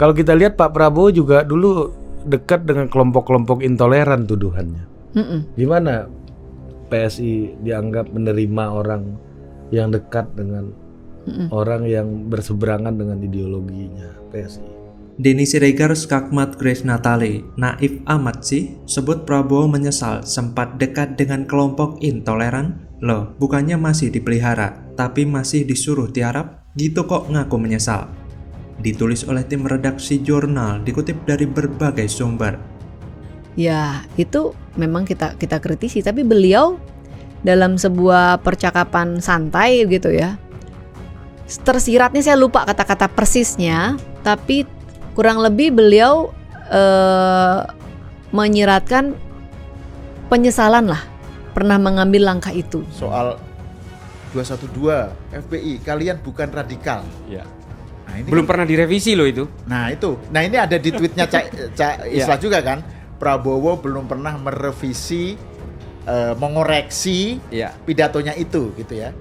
Kalau kita lihat Pak Prabowo juga dulu dekat dengan kelompok-kelompok intoleran tuduhannya. Gimana PSI dianggap menerima orang yang dekat dengan orang yang berseberangan dengan ideologinya PSI? Denny Siregar skakmat Grace Natali, naif amat sih, sebut Prabowo menyesal sempat dekat dengan kelompok intoleran. Loh, bukannya masih dipelihara, tapi masih disuruh tiarap? Gitu kok ngaku menyesal. Ditulis oleh tim redaksi jurnal, dikutip dari berbagai sumber. Ya, itu memang kita kritisi, tapi beliau dalam sebuah percakapan santai gitu ya. Tersiratnya saya lupa kata-kata persisnya, tapi kurang lebih beliau menyiratkan penyesalan lah pernah mengambil langkah itu. Soal 212 FPI, kalian bukan radikal. Ya. Nah, ini Belum pernah direvisi loh itu. Nah itu, nah ini ada di tweetnya Cak Islah juga kan. Prabowo belum pernah merevisi, mengoreksi pidatonya itu gitu ya.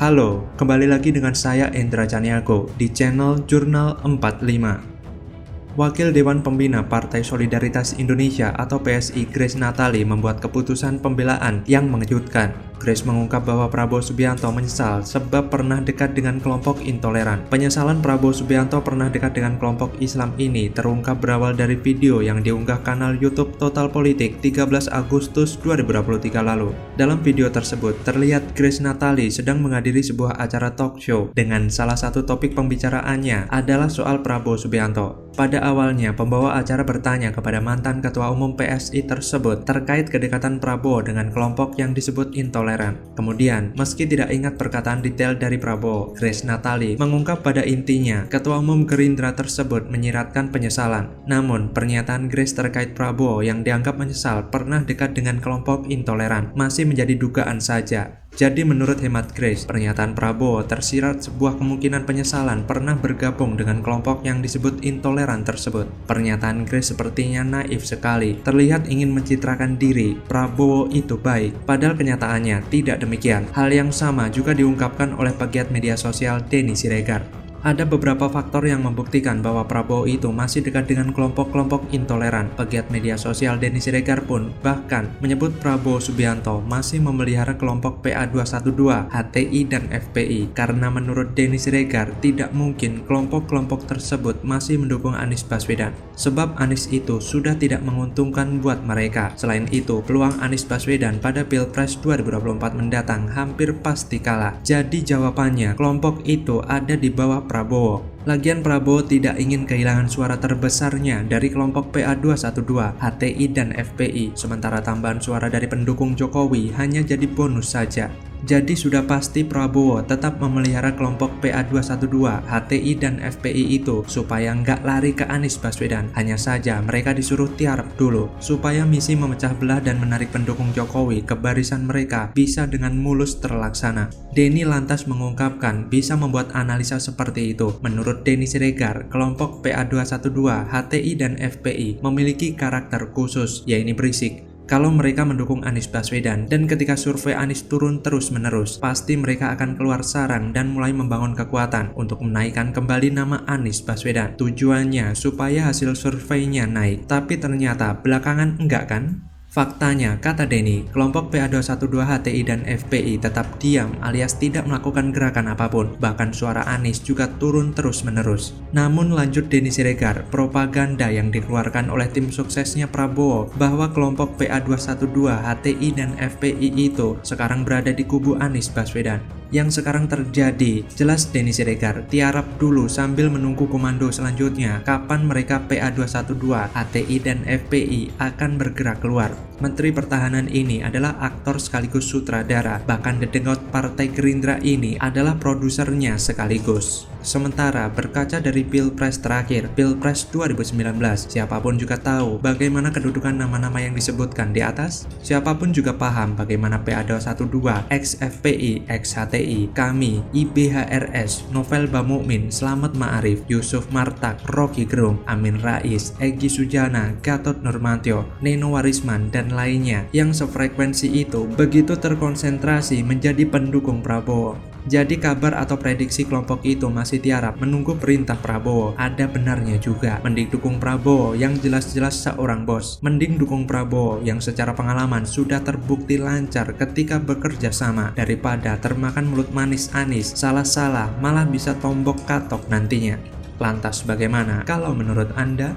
Halo, kembali lagi dengan saya Endra Caniago di channel Jurnal 45. Wakil Dewan Pembina Partai Solidaritas Indonesia atau PSI Grace Natali membuat keputusan pembelaan yang mengejutkan. Grace mengungkap bahwa Prabowo Subianto menyesal sebab pernah dekat dengan kelompok intoleran. Penyesalan Prabowo Subianto pernah dekat dengan kelompok Islam ini terungkap berawal dari video yang diunggah kanal YouTube Total Politik 13 Agustus 2023 lalu. Dalam video tersebut terlihat Grace Natali sedang menghadiri sebuah acara talk show dengan salah satu topik pembicaraannya adalah soal Prabowo Subianto. Pada awalnya, pembawa acara bertanya kepada mantan Ketua Umum PSI tersebut terkait kedekatan Prabowo dengan kelompok yang disebut intoleran. Kemudian, meski tidak ingat perkataan detail dari Prabowo, Grace Natali mengungkap pada intinya Ketua Umum Gerindra tersebut menyiratkan penyesalan. Namun, pernyataan Grace terkait Prabowo yang dianggap menyesal pernah dekat dengan kelompok intoleran masih menjadi dugaan saja. Jadi menurut hemat Grace, pernyataan Prabowo tersirat sebuah kemungkinan penyesalan pernah bergabung dengan kelompok yang disebut intoleran tersebut. Pernyataan Grace sepertinya naif sekali, terlihat ingin mencitrakan diri Prabowo itu baik, padahal kenyataannya tidak demikian. Hal yang sama juga diungkapkan oleh pegiat media sosial Denny Siregar. Ada beberapa faktor yang membuktikan bahwa Prabowo itu masih dekat dengan kelompok-kelompok intoleran. Pegiat media sosial Denny Siregar pun bahkan menyebut Prabowo Subianto masih memelihara kelompok PA212, HTI, dan FPI karena menurut Denny Siregar tidak mungkin kelompok-kelompok tersebut masih mendukung Anies Baswedan. Sebab Anies itu sudah tidak menguntungkan buat mereka. Selain itu, peluang Anies Baswedan pada Pilpres 2024 mendatang hampir pasti kalah. Jadi jawabannya, kelompok itu ada di bawah Prabowo. Lagian Prabowo tidak ingin kehilangan suara terbesarnya dari kelompok PA212, HTI, dan FPI, sementara tambahan suara dari pendukung Jokowi hanya jadi bonus saja. Jadi sudah pasti Prabowo tetap memelihara kelompok PA212, HTI, dan FPI itu supaya nggak lari ke Anies Baswedan. Hanya saja mereka disuruh tiarap dulu supaya misi memecah belah dan menarik pendukung Jokowi ke barisan mereka bisa dengan mulus terlaksana. Denny lantas mengungkapkan bisa membuat analisa seperti itu. Menurut Denny Siregar, kelompok PA212, HTI, dan FPI memiliki karakter khusus, yaitu berisik. Kalau mereka mendukung Anies Baswedan dan ketika survei Anies turun terus-menerus, pasti mereka akan keluar sarang dan mulai membangun kekuatan untuk menaikkan kembali nama Anies Baswedan. Tujuannya supaya hasil surveinya naik, tapi ternyata belakangan enggak kan? Faktanya, kata Denny, kelompok PA212, HTI, dan FPI tetap diam alias tidak melakukan gerakan apapun. Bahkan suara Anies juga turun terus-menerus. Namun lanjut Denny Siregar, propaganda yang dikeluarkan oleh tim suksesnya Prabowo bahwa kelompok PA212, HTI, dan FPI itu sekarang berada di kubu Anies Baswedan. Yang sekarang terjadi, jelas Denny Siregar tiarap dulu sambil menunggu komando selanjutnya kapan mereka PA212, HTI, dan FPI akan bergerak keluar. Menteri Pertahanan ini adalah aktor sekaligus sutradara, bahkan dedengot Partai Gerindra ini adalah produsernya sekaligus. Sementara berkaca dari Pilpres terakhir, Pilpres 2019, siapapun juga tahu bagaimana kedudukan nama-nama yang disebutkan di atas. Siapapun juga paham bagaimana PA212, ex-FPI, ex-HTI, kami, IBHRS, Novel Bamukmin, Slamet Ma'arif, Yusuf Martak, Rocky Gerung, Amin Rais, Egy Sujana, Gatot Nurmantio, Neno Warisman, dan lainnya yang sefrekuensi itu begitu terkonsentrasi menjadi pendukung Prabowo. Jadi kabar atau prediksi kelompok itu masih tiarap menunggu perintah Prabowo. Ada benarnya juga. Mending dukung Prabowo yang jelas-jelas seorang bos. Mending dukung Prabowo yang secara pengalaman sudah terbukti lancar ketika bekerja sama, daripada termakan mulut manis Anies, salah-salah malah bisa tombok katok nantinya. Lantas bagaimana kalau menurut Anda?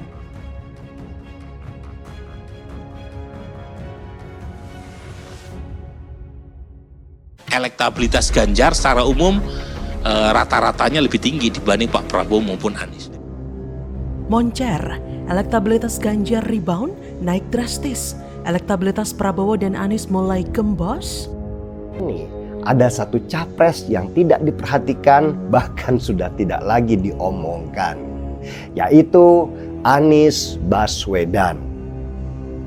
Elektabilitas Ganjar secara umum rata-ratanya lebih tinggi dibanding Pak Prabowo maupun Anies. Moncer, elektabilitas Ganjar rebound, naik drastis. Elektabilitas Prabowo dan Anies mulai gembos. Ini ada satu capres yang tidak diperhatikan, bahkan sudah tidak lagi diomongkan, yaitu Anies Baswedan.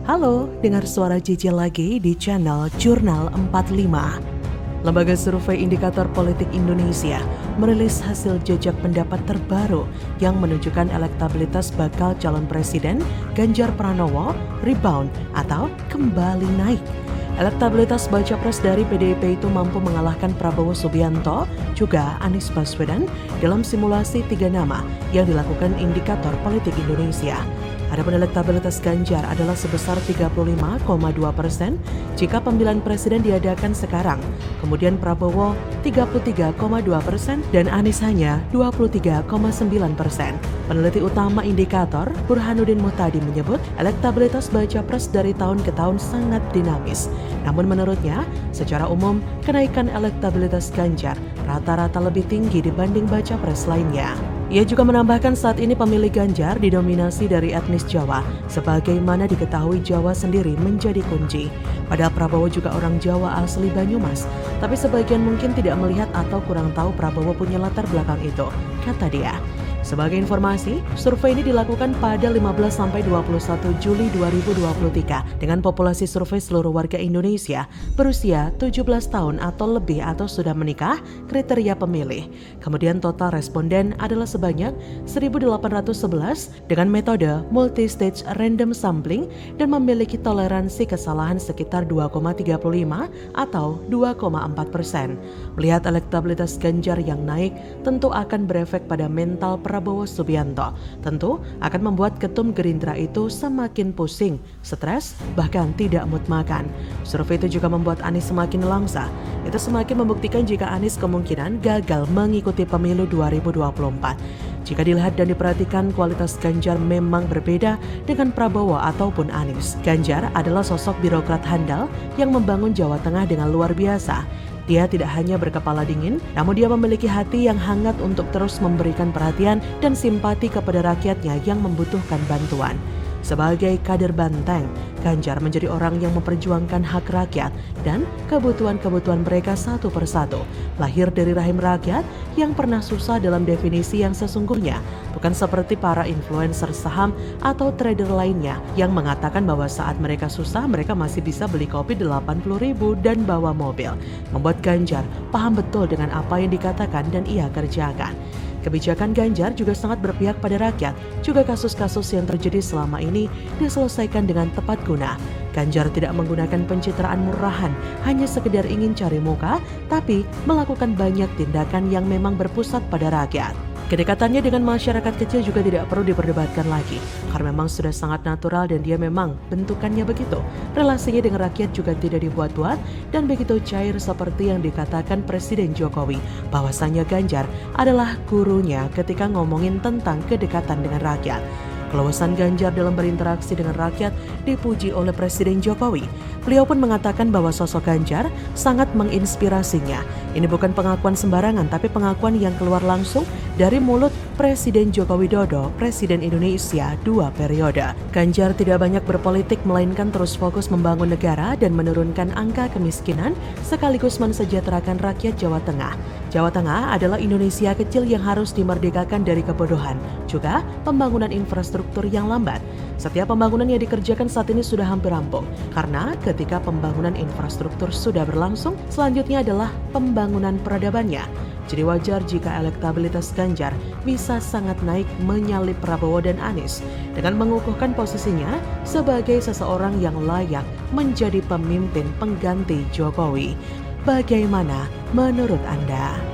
Halo, dengar suara JJ lagi di channel Jurnal 45. Lembaga Survei Indikator Politik Indonesia merilis hasil jajak pendapat terbaru yang menunjukkan elektabilitas bakal calon presiden Ganjar Pranowo rebound atau kembali naik. Elektabilitas baca pres dari PDIP itu mampu mengalahkan Prabowo Subianto juga Anies Baswedan dalam simulasi 3 nama yang dilakukan Indikator Politik Indonesia. Adapun elektabilitas Ganjar adalah sebesar 35,2% jika pemilihan presiden diadakan sekarang. Kemudian Prabowo 33,2% dan Anies hanya 23,9%. Peneliti utama indikator Burhanuddin Muhtadi menyebut elektabilitas baca pres dari tahun ke tahun sangat dinamis. Namun menurutnya, secara umum kenaikan elektabilitas Ganjar rata-rata lebih tinggi dibanding baca pres lainnya. Ia juga menambahkan saat ini pemilih Ganjar didominasi dari etnis Jawa, sebagaimana diketahui Jawa sendiri menjadi kunci. Padahal Prabowo juga orang Jawa asli Banyumas, tapi sebagian mungkin tidak melihat atau kurang tahu Prabowo punya latar belakang itu, kata dia. Sebagai informasi, survei ini dilakukan pada 15-21 Juli 2023 dengan populasi survei seluruh warga Indonesia berusia 17 tahun atau lebih atau sudah menikah kriteria pemilih. Kemudian total responden adalah sebanyak 1.811 dengan metode multi-stage random sampling dan memiliki toleransi kesalahan sekitar 2,35 atau 2,4%. Melihat elektabilitas Ganjar yang naik tentu akan berefek pada mental Prabowo Subianto. Tentu akan membuat ketum Gerindra itu semakin pusing, stres, bahkan tidak mood makan. Survei itu juga membuat Anies semakin langsa. Itu semakin membuktikan jika Anies kemungkinan gagal mengikuti pemilu 2024. Jika dilihat dan diperhatikan, kualitas Ganjar memang berbeda dengan Prabowo ataupun Anies. Ganjar adalah sosok birokrat handal yang membangun Jawa Tengah dengan luar biasa. Dia tidak hanya berkepala dingin, namun dia memiliki hati yang hangat untuk terus memberikan perhatian dan simpati kepada rakyatnya yang membutuhkan bantuan. Sebagai kader banteng, Ganjar menjadi orang yang memperjuangkan hak rakyat dan kebutuhan-kebutuhan mereka satu persatu. Lahir dari rahim rakyat yang pernah susah dalam definisi yang sesungguhnya, bukan seperti para influencer saham atau trader lainnya yang mengatakan bahwa saat mereka susah mereka masih bisa beli kopi 80.000 dan bawa mobil. Membuat Ganjar paham betul dengan apa yang dikatakan dan ia kerjakan. Kebijakan Ganjar juga sangat berpihak pada rakyat. Juga kasus-kasus yang terjadi selama ini diselesaikan dengan tepat guna. Ganjar tidak menggunakan pencitraan murahan hanya sekedar ingin cari muka, tapi melakukan banyak tindakan yang memang berpusat pada rakyat. Kedekatannya dengan masyarakat kecil juga tidak perlu diperdebatkan lagi, karena memang sudah sangat natural dan dia memang bentukannya begitu. Relasinya dengan rakyat juga tidak dibuat-buat dan begitu cair seperti yang dikatakan Presiden Jokowi, bahwasanya Ganjar adalah gurunya ketika ngomongin tentang kedekatan dengan rakyat. Keluasan Ganjar dalam berinteraksi dengan rakyat dipuji oleh Presiden Jokowi. Beliau pun mengatakan bahwa sosok Ganjar sangat menginspirasinya. Ini bukan pengakuan sembarangan, tapi pengakuan yang keluar langsung dari mulut Presiden Joko Widodo, Presiden Indonesia 2 periode. Ganjar tidak banyak berpolitik, melainkan terus fokus membangun negara dan menurunkan angka kemiskinan, sekaligus mensejahterakan rakyat Jawa Tengah. Jawa Tengah adalah Indonesia kecil yang harus dimerdekakan dari kebodohan, juga pembangunan infrastruktur yang lambat. Setiap pembangunan yang dikerjakan saat ini sudah hampir rampung, karena ketika pembangunan infrastruktur sudah berlangsung, selanjutnya adalah pembangunan peradabannya. Jadi wajar jika elektabilitas Ganjar bisa sangat naik menyalip Prabowo dan Anies dengan mengukuhkan posisinya sebagai seseorang yang layak menjadi pemimpin pengganti Jokowi. Bagaimana menurut Anda?